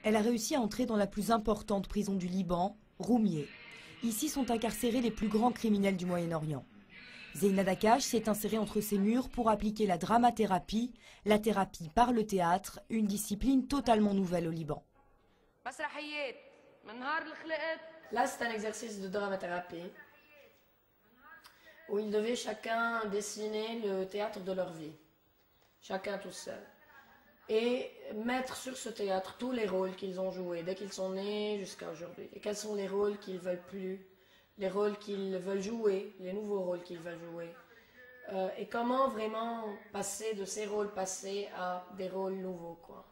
Elle a réussi à entrer dans la plus importante prison du Liban, Roumieh. Ici sont incarcérés les plus grands criminels du Moyen-Orient. Zeyna Dakash s'est insérée entre ces murs pour appliquer la dramathérapie, la thérapie par le théâtre, une discipline totalement nouvelle au Liban. Là, c'est un exercice de dramathérapie où ils devaient chacun dessiner le théâtre de leur vie, chacun tout seul, et mettre sur ce théâtre tous les rôles qu'ils ont joués dès qu'ils sont nés jusqu'à aujourd'hui. Et quels sont les rôles qu'ils ne veulent plus, les rôles qu'ils veulent jouer, les nouveaux rôles qu'ils veulent jouer. Et comment vraiment passer de ces rôles passés à des rôles nouveaux, quoi.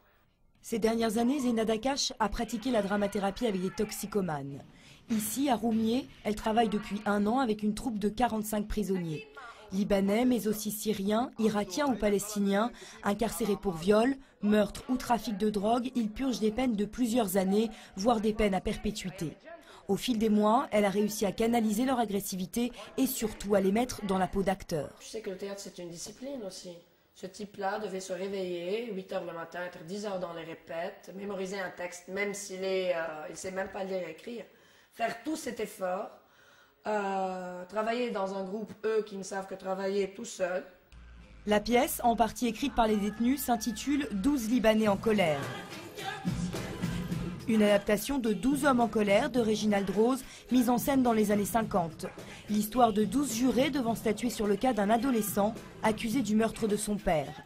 Ces dernières années, Zeyna Dakash a pratiqué la dramathérapie avec des toxicomanes. Ici, à Roumieh, elle travaille depuis 1 an avec une troupe de 45 prisonniers. Libanais, mais aussi syriens, irakiens ou palestiniens, incarcérés pour viol, meurtre ou trafic de drogue, ils purgent des peines de plusieurs années, voire des peines à perpétuité. Au fil des mois, elle a réussi à canaliser leur agressivité et surtout à les mettre dans la peau d'acteurs. Je sais que le théâtre, c'est une discipline aussi. Ce type-là devait se réveiller 8 h le matin, être 10 h dans les répètes, mémoriser un texte, même s'il ne sait même pas lire et écrire. Faire tout cet effort, travailler dans un groupe, eux, qui ne savent que travailler tout seuls. La pièce, en partie écrite par les détenus, s'intitule « 12 Libanais en colère ». Une adaptation de 12 hommes en colère de Réginald Rose, mise en scène dans les années 50. L'histoire de 12 jurés devant statuer sur le cas d'un adolescent accusé du meurtre de son père.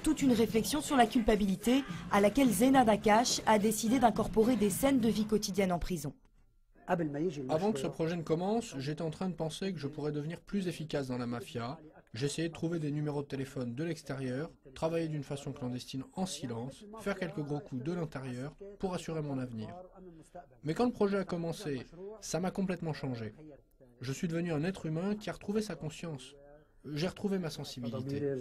Toute une réflexion sur la culpabilité à laquelle Zeyna Dakash a décidé d'incorporer des scènes de vie quotidienne en prison. Avant que ce projet ne commence, j'étais en train de penser que je pourrais devenir plus efficace dans la mafia. J'essayais de trouver des numéros de téléphone de l'extérieur, travailler d'une façon clandestine en silence, faire quelques gros coups de l'intérieur pour assurer mon avenir. Mais quand le projet a commencé, ça m'a complètement changé. Je suis devenu un être humain qui a retrouvé sa conscience. J'ai retrouvé ma sensibilité.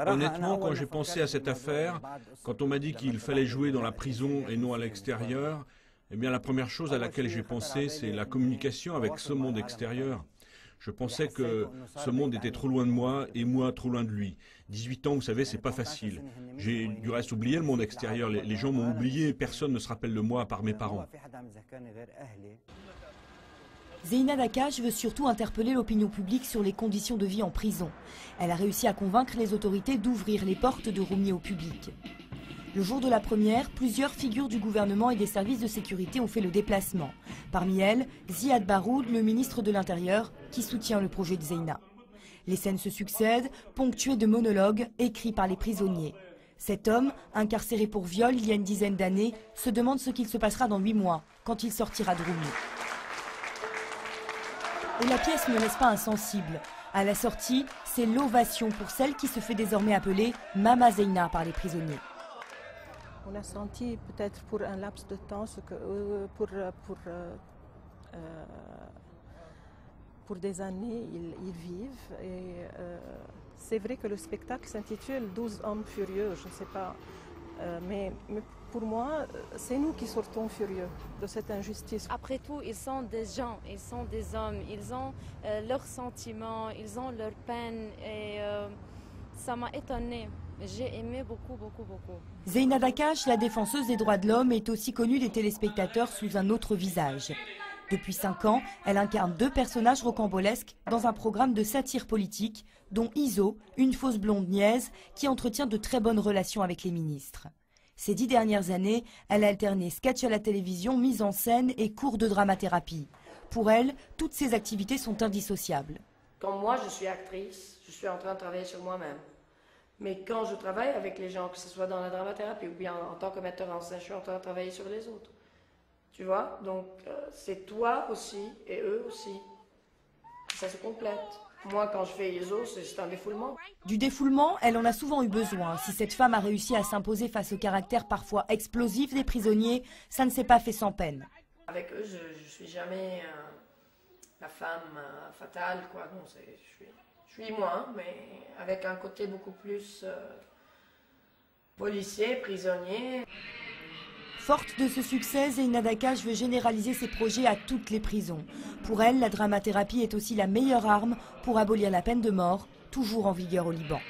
Honnêtement, quand j'ai pensé à cette affaire, quand on m'a dit qu'il fallait jouer dans la prison et non à l'extérieur, eh bien la première chose à laquelle j'ai pensé, c'est la communication avec ce monde extérieur. Je pensais que ce monde était trop loin de moi et moi trop loin de lui. 18 ans, vous savez, c'est pas facile. J'ai du reste oublié le monde extérieur. Les gens m'ont oublié, personne ne se rappelle de moi à part mes parents. Zeyna Dakash veut surtout interpeller l'opinion publique sur les conditions de vie en prison. Elle a réussi à convaincre les autorités d'ouvrir les portes de Roumieh au public. Le jour de la première, plusieurs figures du gouvernement et des services de sécurité ont fait le déplacement. Parmi elles, Ziad Baroud, le ministre de l'Intérieur, qui soutient le projet de Zeyna. Les scènes se succèdent, ponctuées de monologues écrits par les prisonniers. Cet homme, incarcéré pour viol il y a une dizaine d'années, se demande ce qu'il se passera dans 8 mois, quand il sortira de Roumieh. Et la pièce ne laisse pas insensible. À la sortie, c'est l'ovation pour celle qui se fait désormais appeler Mama Zeyna par les prisonniers. On a senti peut-être pour un laps de temps ce que pour des années ils vivent. Et c'est vrai que le spectacle s'intitule 12 hommes furieux, je ne sais pas. Mais pour moi, c'est nous qui sortons furieux de cette injustice. Après tout, ils sont des gens, ils sont des hommes, ils ont leurs sentiments, ils ont leurs peines et ça m'a étonnée. J'ai aimé beaucoup. Zeyna Dakash, la défenseuse des droits de l'homme, est aussi connue des téléspectateurs sous un autre visage. Depuis 5 ans, elle incarne 2 personnages rocambolesques dans un programme de satire politique, dont Iso, une fausse blonde niaise qui entretient de très bonnes relations avec les ministres. Ces 10 dernières années, elle a alterné sketch à la télévision, mise en scène et cours de dramathérapie. Pour elle, toutes ces activités sont indissociables. Quand moi je suis actrice, je suis en train de travailler sur moi-même. Mais quand je travaille avec les gens, que ce soit dans la dramathérapie ou bien en tant que metteur en scène, je suis en train de travailler sur les autres. Tu vois? Donc c'est toi aussi et eux aussi. Ça se complète. Moi, quand je fais ISO, c'est un défoulement. Du défoulement, elle en a souvent eu besoin. Si cette femme a réussi à s'imposer face au caractère parfois explosif des prisonniers, ça ne s'est pas fait sans peine. Avec eux, je ne suis jamais la femme fatale, quoi. Non, je suis moi, mais avec un côté beaucoup plus policier, prisonnier. Forte de ce succès, Zeyna Dakash veut généraliser ses projets à toutes les prisons. Pour elle, la dramathérapie est aussi la meilleure arme pour abolir la peine de mort, toujours en vigueur au Liban.